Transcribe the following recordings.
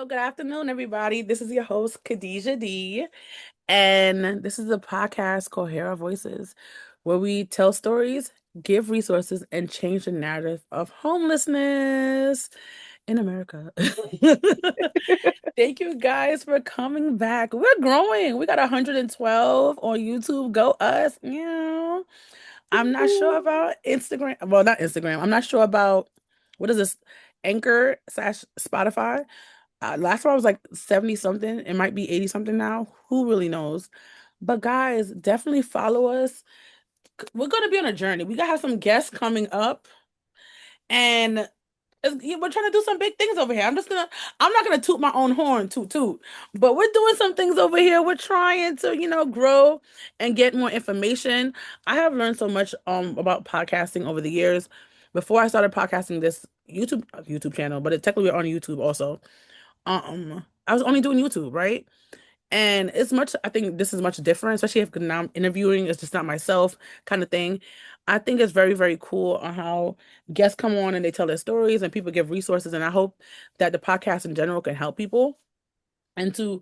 Good afternoon, everybody. This is your host, Khadijah D. And this is a podcast called Hear Our Voices, where we tell stories, give resources, and change the narrative of homelessness in America. Thank you guys for coming back. We're growing. We got 112 on YouTube. Go us. Yeah. I'm not sure about Instagram. Well, not Instagram. I'm not sure about what is this? Anchor slash Spotify. Last time I was like 70 something. It might be 80 something now. Who really knows? But guys, definitely follow us. We're gonna be on a journey. We gotta have some guests coming up, and we're trying to do some big things over here. I'm not gonna toot my own horn, toot toot, but we're doing some things over here. We're trying to, grow and get more information. I have learned so much about podcasting over the years. Before I started podcasting this YouTube channel, but it technically we're on YouTube also. I was only doing YouTube, right? And it's much, I think this is much different, especially if now I'm interviewing, it's just not myself kind of thing. I think it's very, very cool on how guests come on and they tell their stories and people give resources. And I hope that the podcast in general can help people. There's a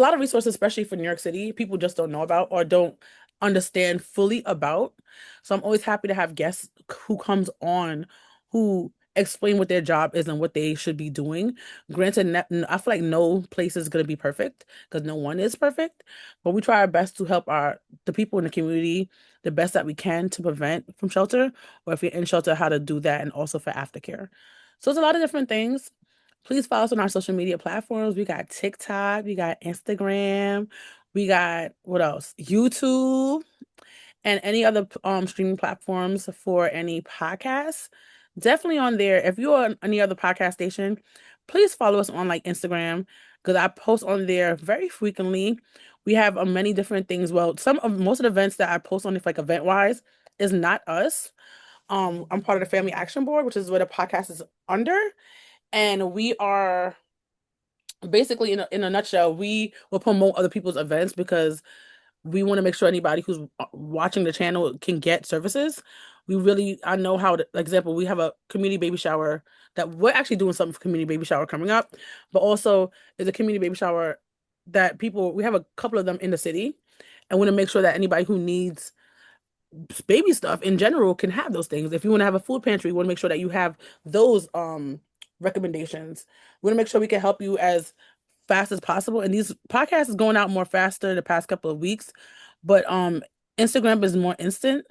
lot of resources, especially for New York City, people just don't know about or don't understand fully about. So I'm always happy to have guests who comes on who explain what their job is and what they should be doing. Granted, I feel like no place is going to be perfect because no one is perfect, but we try our best to help the people in the community the best that we can to prevent from shelter, or if you're in shelter, how to do that, and also for aftercare. So it's a lot of different things. Please follow us on our social media platforms. We got TikTok, we got Instagram, we got what else? YouTube and any other streaming platforms for any podcasts. Definitely on there. If you're on any other podcast station, please follow us on like Instagram because I post on there very frequently. We have many different things. Well, most of the events that I post on, if like event wise, is not us. I'm part of the Family Action Board, which is what a podcast is under, and we are basically in a nutshell, we will promote other people's events because we want to make sure anybody who's watching the channel can get services. I know how to, like, example, we have a community baby shower that we're actually doing something for community baby shower coming up, but also there's a community baby shower that we have a couple of them in the city, and want to make sure that anybody who needs baby stuff in general can have those things. If you want to have a food pantry, we want to make sure that you have those recommendations. We want to make sure we can help you as fast as possible. And these podcasts is going out more faster the past couple of weeks, but Instagram is more instant,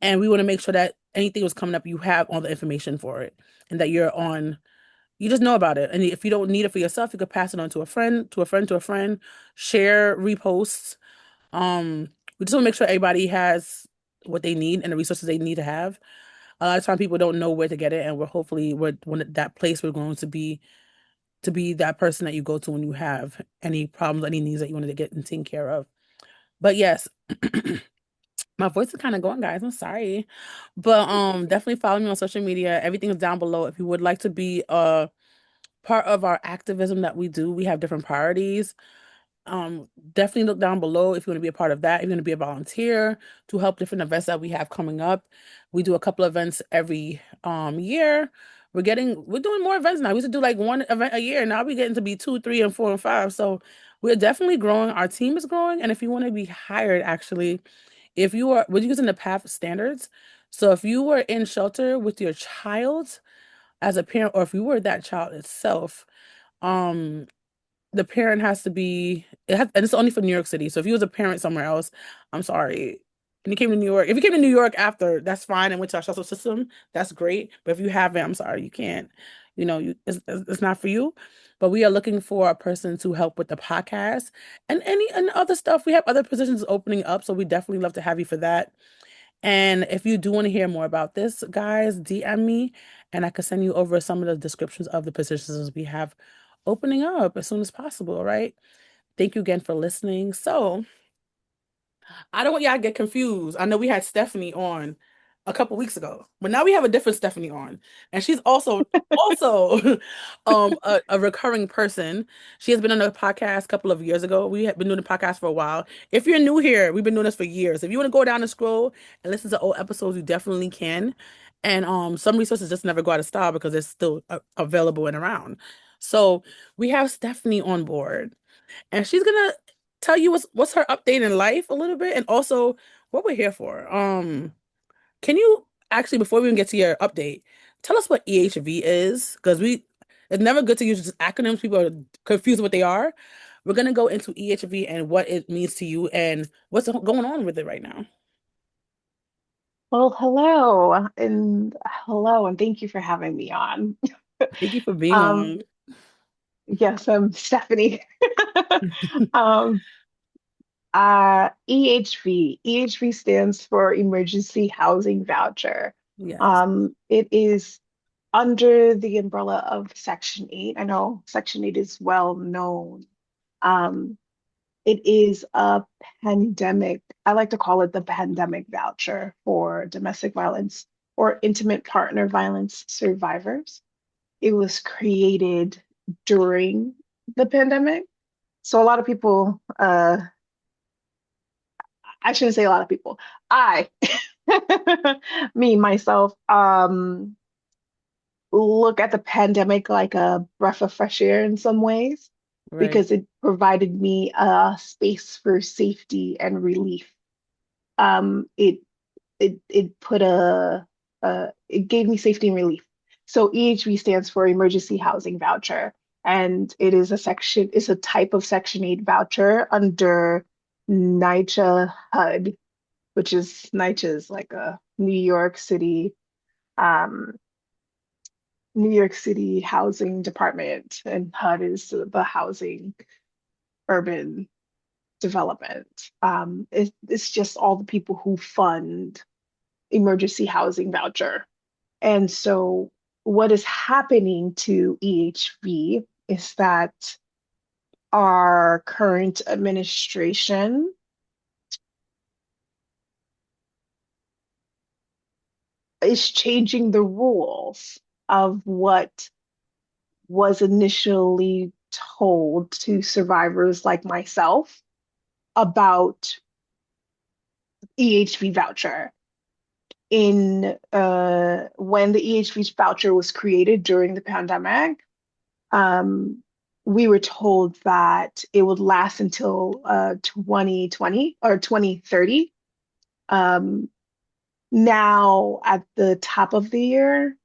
and we want to make sure that anything was coming up, you have all the information for it, and that you just know about it. And if you don't need it for yourself, you could pass it on to a friend, to a friend, to a friend, share, reposts. We just want to make sure everybody has what they need and the resources they need to have. A lot of time people don't know where to get it, and we're that place we're going to be that person that you go to when you have any problems, any needs that you wanted to get and taken care of. But yes, my voice is kind of going, guys. I'm sorry. But definitely follow me on social media. Everything is down below. If you would like to be a part of our activism that we do, we have different priorities. Definitely look down below if you want to be a part of that. If you want to be a volunteer to help different events that we have coming up. We do a couple of events every year. We're doing more events now. We used to do like one event a year. Now we're getting to be two, three, and four and five. So we're definitely growing. Our team is growing. And if you want to be hired, actually, we're using the PATH standards. So if you were in shelter with your child as a parent, or if you were that child itself, um, the parent has to be and it's only for New York City. So if you was a parent somewhere else, I'm sorry. And you came to New York. If you came to New York after, that's fine and went to our shelter system, that's great. But if you haven't, I'm sorry, you can't. It's not for you. But we are looking for a person to help with the podcast and and other stuff. We have other positions opening up, so we definitely love to have you for that. And if you do want to hear more about this, guys, DM me and I can send you over some of the descriptions of the positions we have opening up as soon as possible. All right. Thank you again for listening. So I don't want y'all to get confused. I know we had Stephanie on a couple weeks ago, but now we have a different Stephanie on, and she's also a recurring person. She has been on the podcast a couple of years ago. We have been doing the podcast for a while. If you're new here, we've been doing this for years. If you want to go down and scroll and listen to old episodes, you definitely can. And some resources just never go out of style because it's still available and around. So we have Stephanie on board, and she's gonna tell you what's her update in life a little bit, and also what we're here for. Can you actually, before we even get to your update, tell us what EHV is? Because it's never good to use just acronyms. People are confused what they are. We're gonna go into EHV and what it means to you and what's going on with it right now. Well, hello, and thank you for having me on. Thank you for being Um, on. yes, I'm Stephanie. Um, EHV. EHV stands for Emergency Housing Voucher. Yes, It is under the umbrella of Section 8. I know Section 8 is well known. Um, it is a pandemic, I like to call it the pandemic voucher for domestic violence or intimate partner violence survivors. It was created during the pandemic. So a lot of people, I shouldn't say a lot of people, I, me, myself, look at the pandemic like a breath of fresh air in some ways right, because it provided me a space for safety and relief. It it put it gave me safety and relief. So EHV stands for Emergency Housing Voucher, and it's a type of Section 8 voucher under NYCHA HUD, which is NYCHA is like a um, New York City Housing Department, and HUD is the Housing Urban Development. It's just all the people who fund emergency housing voucher. And so, what is happening to EHV is that our current administration is changing the rules of what was initially told to survivors like myself about EHV voucher. In When the EHV voucher was created during the pandemic, um, we were told that it would last until 2020 or 2030. Um, Now, at the top of the year,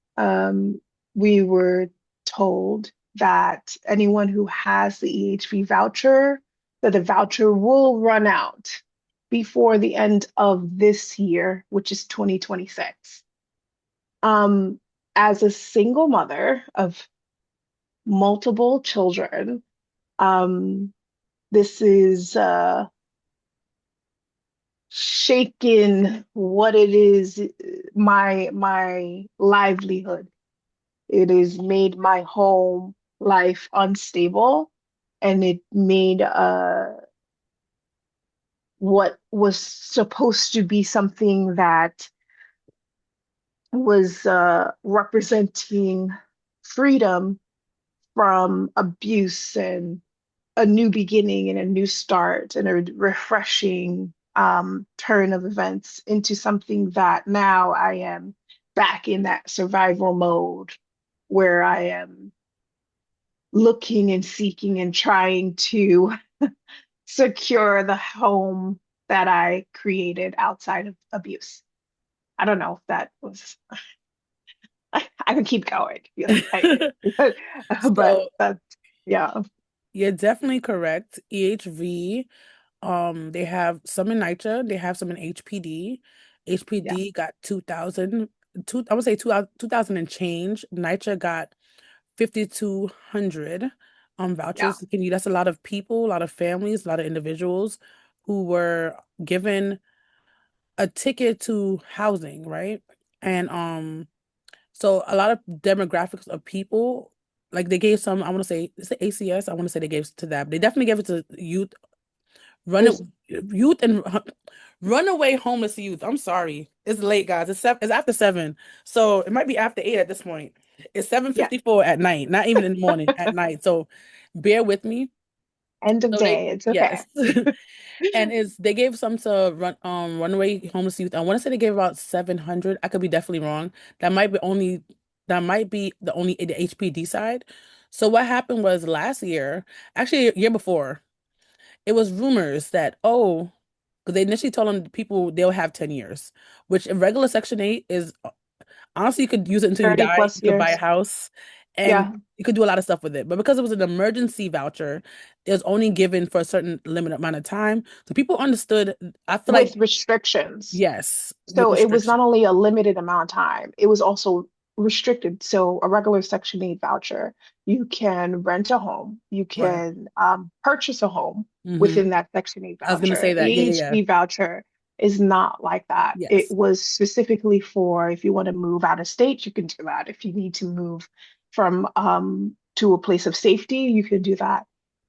we were told that anyone who has the EHV voucher, that the voucher will run out before the end of this year, which is 2026. Um, as a single mother of multiple children, um, this is shaken what it is, my livelihood. It has made my home life unstable, and it made what was supposed to be something that was representing freedom from abuse and a new beginning and a new start and a refreshing turn of events into something that now I am back in that survival mode where I am looking and seeking and trying to secure the home that I created outside of abuse. I don't know if that was, I could keep going. Yes, but so that's, yeah, you're definitely correct. EHV, they have some in NYCHA, they have some in HPD. yeah, HPD got 2000, I would say 2000 and change. NYCHA got 5,200 yeah. vouchers. That's a lot of people, a lot of families, a lot of individuals who were given a ticket to housing, right? And so a lot of demographics of people, like they gave some, I want to say, is it ACS? I want to say they gave to that. But they definitely gave it to There's youth and runaway homeless youth. I'm sorry. It's late, guys. It's after 7. So it might be after 8 at this point. It's yeah, 7:54 at night, not even in the morning, at night. So bear with me. end of So they day. It's okay. yes. And is they gave some to runaway homeless youth. I want to say they gave about 700. I could be definitely wrong. That might be the only the HPD side. So what happened was last year, actually a year before, it was rumors that, oh, because they initially told them people they'll have 10 years, which in regular Section 8 is honestly, you could use it until you 30 die. plus You could buy a years. house and Yeah, you could do a lot of stuff with it. But because it was an emergency voucher, it was only given for a certain limited amount of time. So people understood, I feel like, with restrictions. yes, with So it was restriction. not only a limited amount of time, it was also restricted. So a regular Section 8 voucher, you can rent a home, you Right. can purchase a home Hmm. within that Section 8 I was gonna say voucher. that. Yeah, yeah, yeah. EHV voucher is not like that. It Yes. was specifically for if you want to move out of state, you can do that. If you need to move from to a place of safety, you can do that.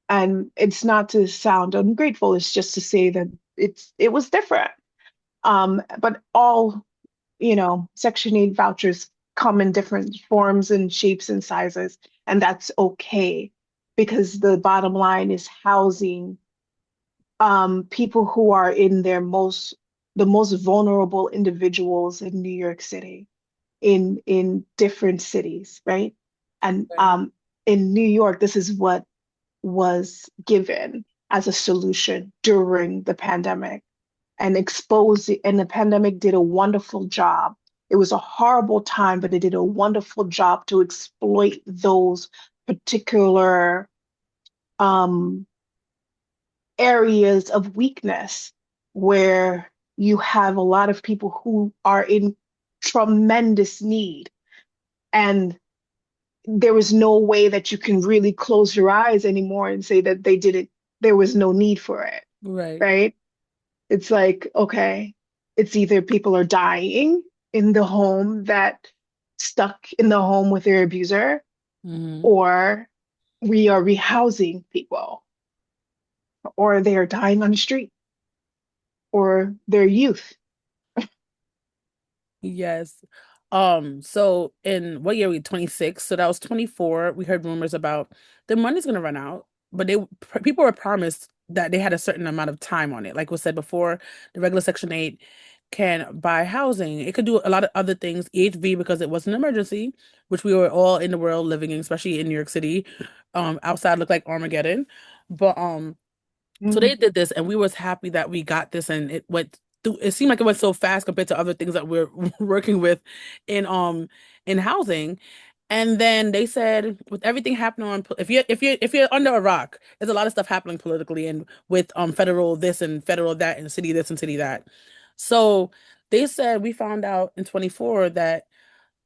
And it's not to sound ungrateful, it's just to say that it was different. But all, Section 8 vouchers come in different forms and shapes and sizes, and that's okay because the bottom line is housing people who are in the most vulnerable individuals in New York City, in different cities, right? And Okay. in New York, this is what was given as a solution during the pandemic and the pandemic did a wonderful job. It was a horrible time, but it did a wonderful job to exploit those particular um, areas of weakness where you have a lot of people who are in tremendous need. And there was no way that you can really close your eyes anymore and say that they did it, there was no need for it, Right. right? It's like, okay, it's either people are dying in the home that stuck in the home with their abuser, Hmm. or we are rehousing people, or they are dying on the street, or their youth. Yes. So in what year are we 26? So that was 24. We heard rumors about the money's gonna run out, but people were promised that they had a certain amount of time on it. Like was said before, the regular Section 8 can buy housing. It could do a lot of other things. EHV because it was an emergency, which we were all in the world living in, especially in New York City. Outside looked like Armageddon. But so Mm, they did this, and we was happy that we got this, and it went through. It seemed like it went so fast compared to other things that we're working with in housing. And then they said, with everything happening on, if you're under a rock, there's a lot of stuff happening politically and with federal this and federal that and city this and city that. So they said we found out in 24 that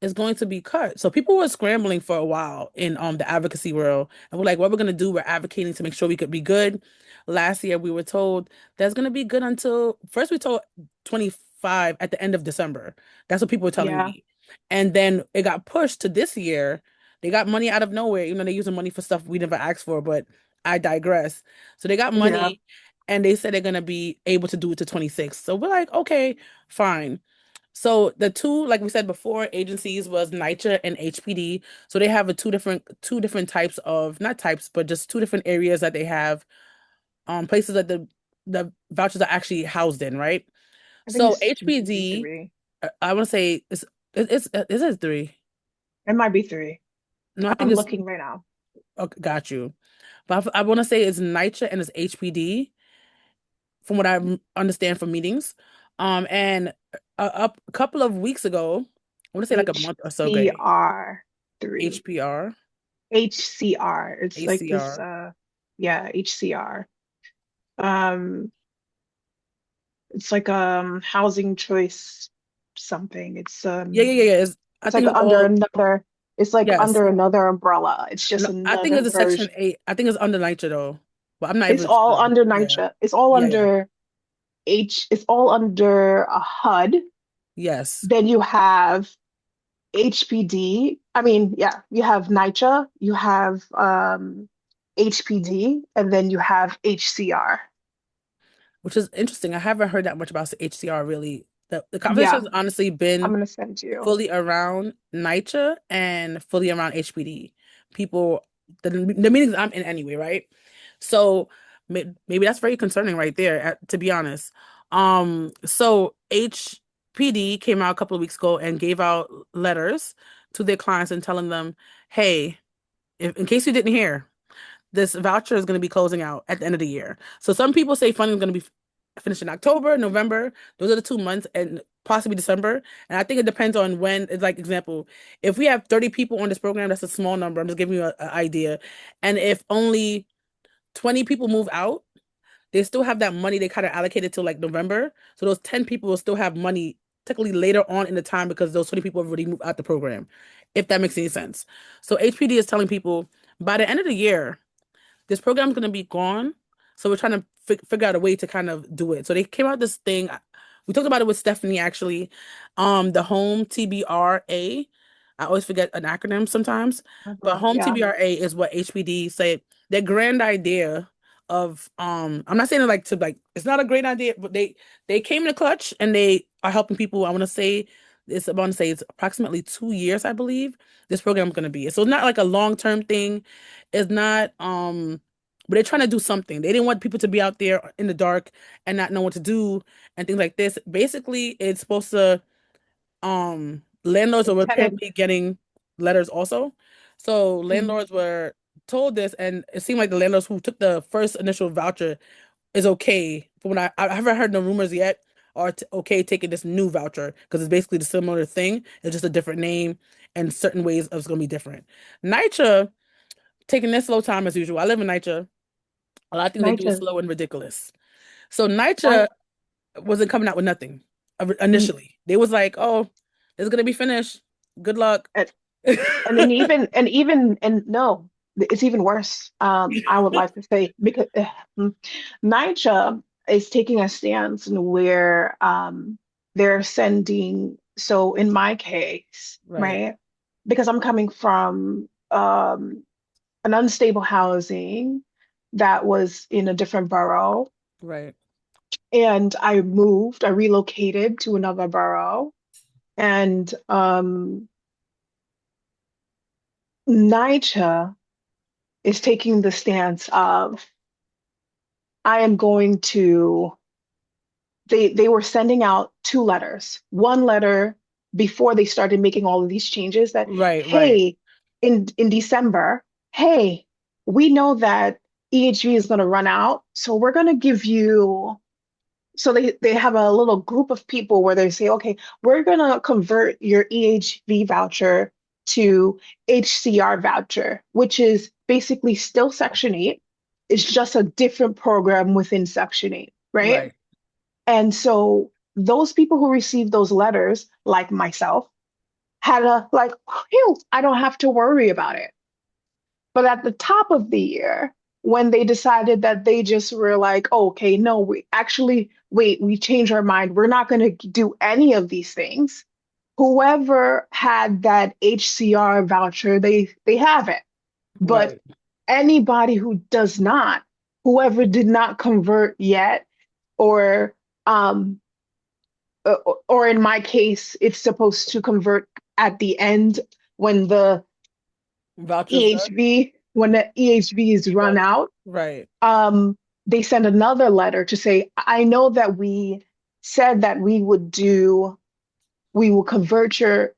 is going to be cut. So people were scrambling for a while in the advocacy world. And we're like, what we're gonna do, we're advocating to make sure we could be good. Last year we were told that's gonna be good until first we told 25 at the end of December. That's what people were telling yeah, me. And then it got pushed to this year. They got money out of nowhere, they're using money for stuff we never asked for, but I digress. So they got yeah. money and they said they're gonna be able to do it to 26. So we're like, okay, fine. So the two, like we said before, agencies was NYCHA and HPD. So they have a two different types of not types, but just two different areas that they have places that the vouchers are actually housed in, right? I think So it's maybe HPD, three. I want to say it's is it three? It might be three. No, I think I'm it's looking right now. okay, got you. But I want to say it's NYCHA and it's HPD from what I understand from meetings. And a couple of weeks ago, I want to say like a month or so ago, HCR three. HPR, HCR. It's like this ACR. yeah, HCR. Um it's like housing choice something. Yeah, yeah, yeah, yeah. I It's like think it's under all another it's like yes. under another umbrella. It's just No, I think another it's a Section version. 8. I think it's under NYCHA though. But I'm not It's even all sure. under Yeah. NYCHA. It's all Yeah, yeah. under it's all under a HUD. Yes. Then you have HPD. I mean, yeah, you have NYCHA, you have HPD, and then you have HCR. Which is interesting. I haven't heard that much about the HCR really. The conversation Yeah, has honestly I'm been gonna send you. fully around NYCHA and fully around HPD. People, the meetings I'm in anyway, right? So maybe that's very concerning right there, to be honest. So HPD came out a couple of weeks ago and gave out letters to their clients and telling them, hey, if, in case you didn't hear, this voucher is going to be closing out at the end of the year. So some people say funding is going to be finished in October, November. Those are the 2 months, and possibly December. And I think it depends on when. It's like example, if we have 30 people on this program, that's a small number. I'm just giving you an idea. And if only 20 people move out, they still have that money they kind of allocated to like November. So those 10 people will still have money technically later on in the time because those 20 people have already moved out the program, if that makes any sense. So HPD is telling people by the end of the year, this program's going to be gone. So we're trying to figure out a way to kind of do it. So they came out this thing. We talked about it with Stephanie actually. The Home TBRA. I always forget an acronym sometimes, but Home Yeah. TBRA is what HPD said. Their grand idea of I'm not saying it like to like it's not a great idea, but they came in a clutch and they are helping people. I want to say it's approximately 2 years, I believe, this program is going to be. So it's not like a long-term thing. It's not but they're trying to do something. They didn't want people to be out there in the dark and not know what to do and things like this. Basically, it's supposed to landlords The are tenant. apparently getting letters also. So Mhm. landlords were told this, and it seemed like the landlords who took the first initial voucher is okay. From when I haven't heard no rumors yet, are okay taking this new voucher because it's basically the similar thing. It's just a different name, and certain ways of it's gonna be different. NYCHA taking their slow time as usual. I live in NYCHA. A lot of things they do is NYCHA. slow and ridiculous. So Ni- NYCHA wasn't coming out with nothing n- initially. They was like, "Oh, it's gonna be finished. Good luck." And and no, it's even worse. I would like to say because mm, NYCHA is taking a stance in where they're sending. So in my case, Right, right, because I'm coming from an unstable housing that was in a different borough. right, And I relocated to another borough. And NYCHA is taking the stance of I am going to, they were sending out two letters. One letter before they started making all of these changes that, right, hey, in December, hey, we know that EHV is going to run out, so we're going to give you. So they have a little group of people where they say, okay, we're gonna convert your EHV voucher to HCR voucher, which is basically still Section 8. It's just a different program within Section 8, right? right, And so those people who received those letters, like myself, had a like, phew, I don't have to worry about it. But at the top of the year, when they decided that they just were like, oh, okay, no, we actually, wait, we changed our mind. We're not going to do any of these things. Whoever had that HCR voucher, they have it. But right, anybody who does not, whoever did not convert yet, or um, or in my case, it's supposed to convert at the end when the vouchers done. EHV, when the EHV is Be run done. out, Right, they send another letter to say, I know that we said that we will convert your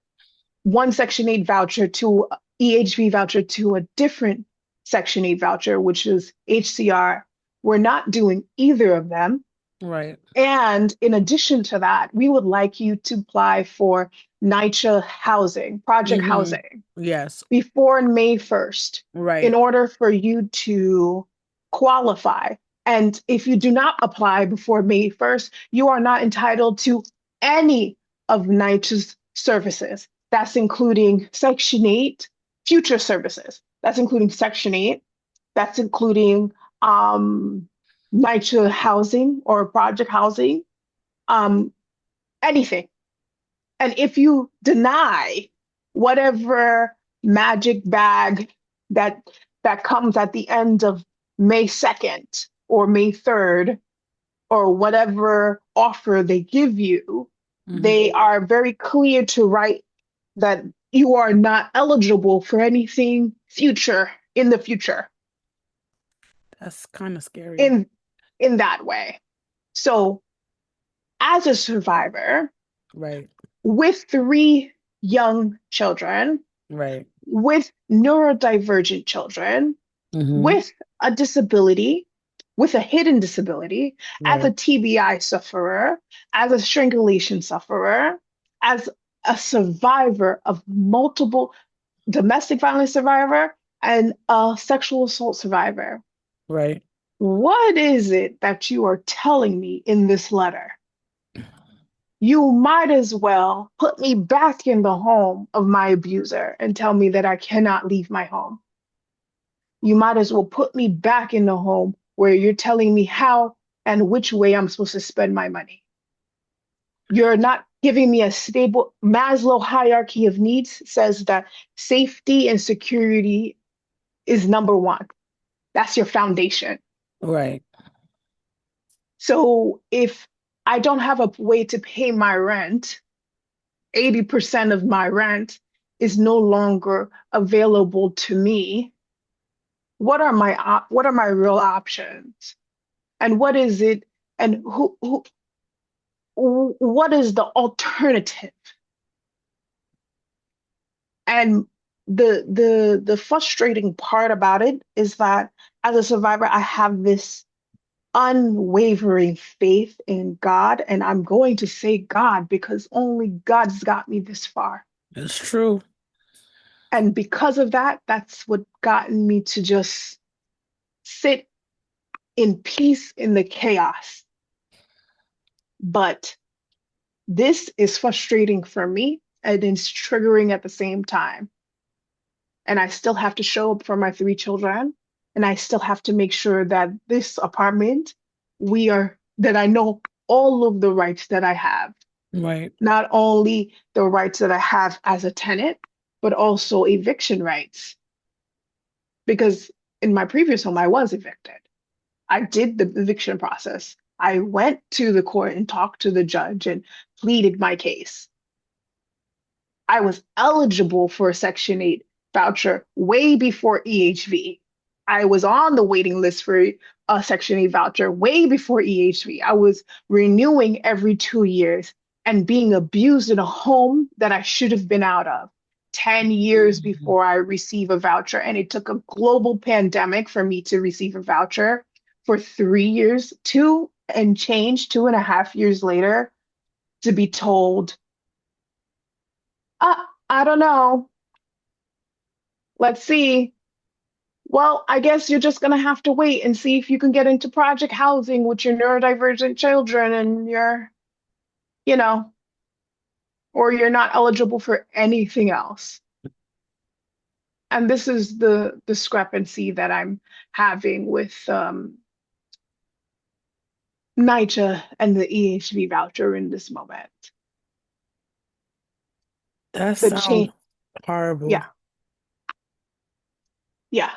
one Section 8 voucher to EHV voucher to a different Section 8 voucher, which is HCR. We're not doing either of them. right. And in addition to that, we would like you to apply for NYCHA housing, project Mm-hmm. housing Yes, before May 1st in right, order for you to qualify. And if you do not apply before May 1st, you are not entitled to any of NYCHA's services. That's including Section 8 future services. That's including Section 8. That's including NYCHA housing or project housing, um, anything. And if you deny whatever magic bag that that comes at the end of May 2nd or May 3rd or whatever offer they give you, hmm, they are very clear to write that you are not eligible for anything future in the future that's kind of scary. in in that way. So as a survivor Right, with three young children, right, with neurodivergent children, Mm-hmm. with a disability, with a hidden disability, as Right. a TBI sufferer, as a strangulation sufferer, as a survivor of multiple domestic violence survivor and a sexual assault survivor. Right. What is it that you are telling me in this letter? You might as well put me back in the home of my abuser and tell me that I cannot leave my home. You might as well put me back in the home where you're telling me how and which way I'm supposed to spend my money. You're not giving me a stable Maslow hierarchy of needs says that safety and security is number one. That's your foundation. Right. So if I don't have a way to pay my rent, 80% of my rent is no longer available to me. What are my real options? And what is it and what is the alternative? And the frustrating part about it is that as a survivor, I have this unwavering faith in God, and I'm going to say God because only God's got me this far. It's true. And because of that, that's what gotten me to just sit in peace in the chaos. But this is frustrating for me and it's triggering at the same time. And I still have to show up for my three children. And I still have to make sure that this apartment, that I know all of the rights that I have, Right. not only the rights that I have as a tenant, but also eviction rights. Because in my previous home, I was evicted. I did the eviction process. I went to the court and talked to the judge and pleaded my case. I was eligible for a Section 8 voucher way before EHV. I was on the waiting list for a Section 8 voucher way before EHV. I was renewing every 2 years and being abused in a home that I should have been out of 10 years Mhm. before I receive a voucher. And it took a global pandemic for me to receive a voucher for 3 years, 2.5 years later, to be told, I don't know. Let's see. Well, I guess you're just gonna have to wait and see if you can get into project housing with your neurodivergent children and you know, or you're not eligible for anything else. And this is the discrepancy that I'm having with NYCHA and the EHV voucher in this moment. That The sounds change, horrible. yeah, yeah.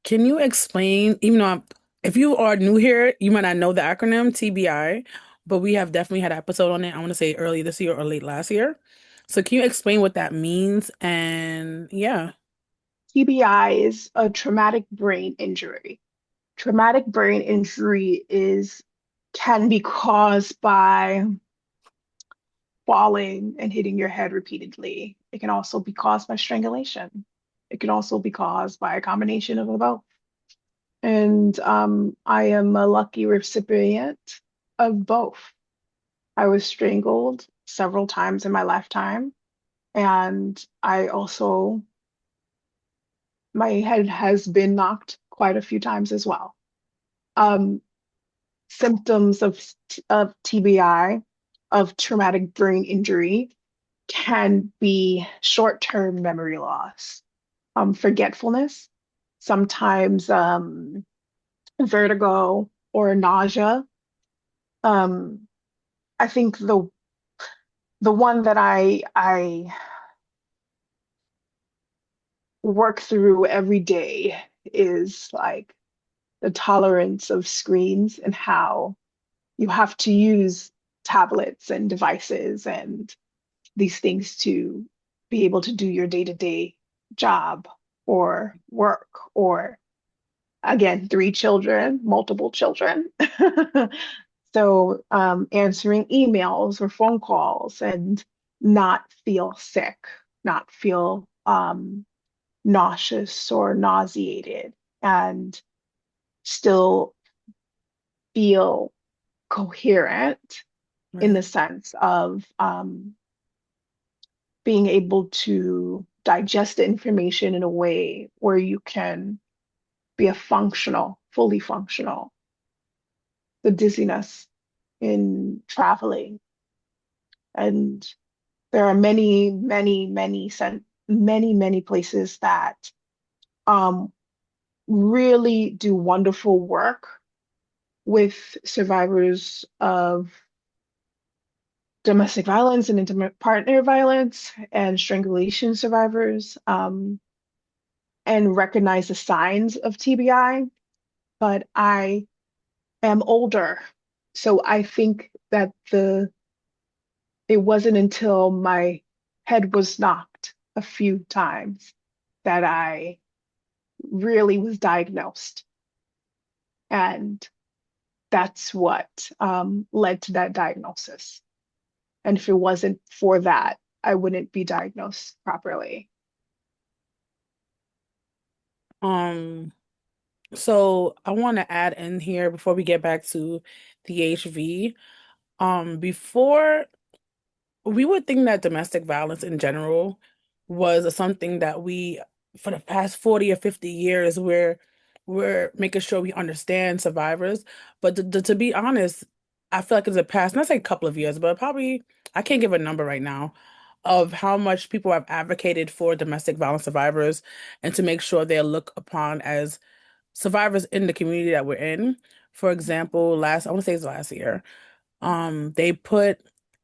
Can you explain, even though if you are new here, you might not know the acronym TBI, but we have definitely had an episode on it. I want to say early this year or late last year. So can you explain what that means? And yeah. TBI is a traumatic brain injury. Traumatic brain injury is can be caused by falling and hitting your head repeatedly. It can also be caused by strangulation. It can also be caused by a combination of both. And I am a lucky recipient of both. I was strangled several times in my lifetime, and my head has been knocked quite a few times as well. Um, Symptoms of TBI, of traumatic brain injury, can be short-term memory loss, forgetfulness, sometimes vertigo or nausea. Um, I think the one that I work through every day is like the tolerance of screens and how you have to use tablets and devices and these things to be able to do your day-to-day job or work or again, three children, multiple children. So answering emails or phone calls and not feel sick, not feel nauseous or nauseated, and still feel coherent in the Right. sense of being able to digest the information in a way where you can be a functional, fully functional. The dizziness in traveling. And there are many places that um, really do wonderful work with survivors of domestic violence and intimate partner violence and strangulation survivors, and recognize the signs of TBI. But I am older, so I think that the it wasn't until my head was knocked a few times that I really was diagnosed. And that's what led to that diagnosis. And if it wasn't for that, I wouldn't be diagnosed properly. Um, so I want to add in here before we get back to the HV. Before we would think that domestic violence in general was something that we, for the past 40 or 50 years, we're making sure we understand survivors. But to be honest, I feel like in the past, not say a couple of years, but probably, I can't give a number right now of how much people have advocated for domestic violence survivors and to make sure they're looked upon as survivors in the community that we're in. For example, I want to say it's last year. They put,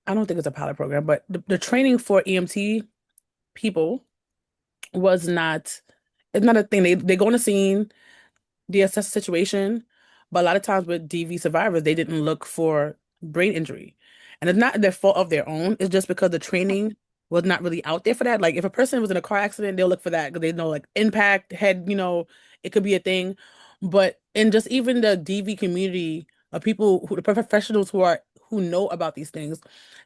I don't think it's a pilot program, but the training for EMT people was not, it's not a thing. They go on the scene, they assess the situation, but a lot of times with DV survivors, they didn't look for brain injury. And it's not their fault of their own. It's just because the training was not really out there for that. Like if a person was in a car accident, they'll look for that because they know like impact, head, it could be a thing. But in just even the DV community of people the professionals who know about these things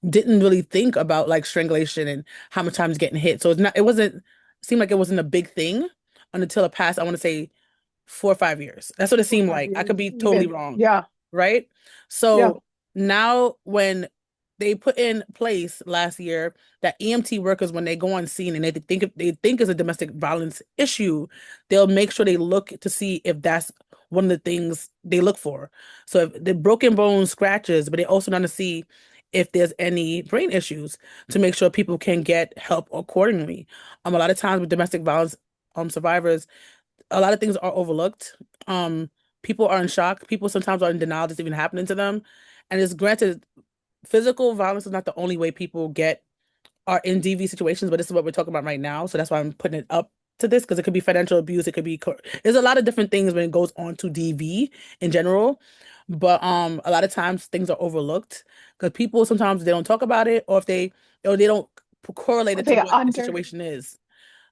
didn't really think about like strangulation and how much time is getting hit. So it wasn't seemed like it wasn't a big thing until the past, I want to say 4 or 5 years. That's what it For seemed five like. I could years, be totally even. wrong, Yeah, right? yeah. So now when they put in place last year that EMT workers, when they go on scene and they think it's a domestic violence issue, they'll make sure they look to see if that's one of the things they look for. So if the broken bones, scratches, but they also want to see if there's any brain issues to make sure people can get help accordingly. A lot of times with domestic violence survivors, a lot of things are overlooked. People are in shock. People sometimes are in denial this even happening to them. And it's granted, physical violence is not the only way people are in DV situations, but this is what we're talking about right now. So that's why I'm putting it up to this because it could be financial abuse. It could be, there's a lot of different things when it goes on to DV in general. But a lot of times things are overlooked because people sometimes they don't talk about it or they don't correlate Or it to they what the under situation is.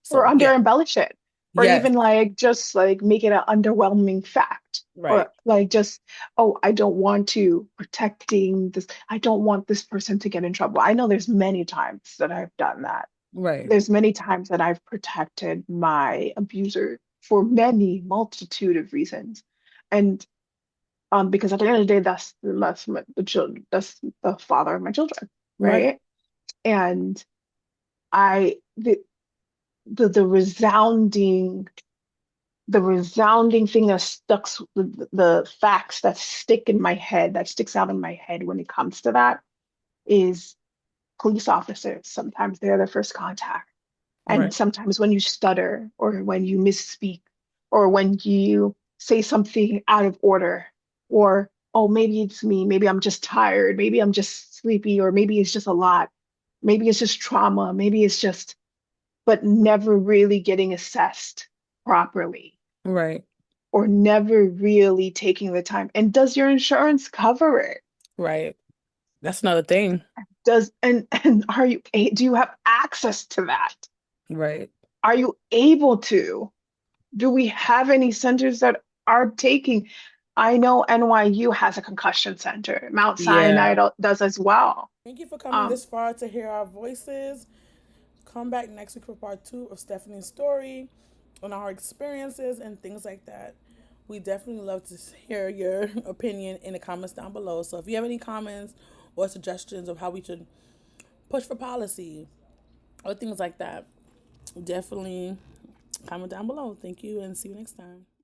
or So under yeah, embellish it, or yes, even like just like make it an underwhelming fact, right, or like just, oh, I don't want to protecting this, I don't want this person to get in trouble. I know there's many times that I've done that. right. There's many times that I've protected my abuser for many multitude of reasons. And because at the end of the day, the children, that's the father of my children, Right. right? And I the resounding thing that stuck, the facts that stick in my head, that sticks out in my head when it comes to that is police officers. Sometimes they're the first contact. And Right. sometimes when you stutter or when you misspeak or when you say something out of order, or, oh, maybe it's me, maybe I'm just tired, maybe I'm just sleepy, or maybe it's just a lot, maybe it's just trauma, maybe it's just, but never really getting assessed properly Right. or never really taking the time. And does your insurance cover it? Right. That's another thing. Does and are you do you have access to that? Right. Are you able to? Do we have any centers that are taking? I know NYU has a concussion center. Mount Sinai Yeah. does as well. Thank you for coming Um, this far to hear our voices. Come back next week for part two of Stephanie's story on our experiences and things like that. We definitely love to hear your opinion in the comments down below. So if you have any comments or suggestions of how we should push for policy or things like that, definitely comment down below. Thank you and see you next time.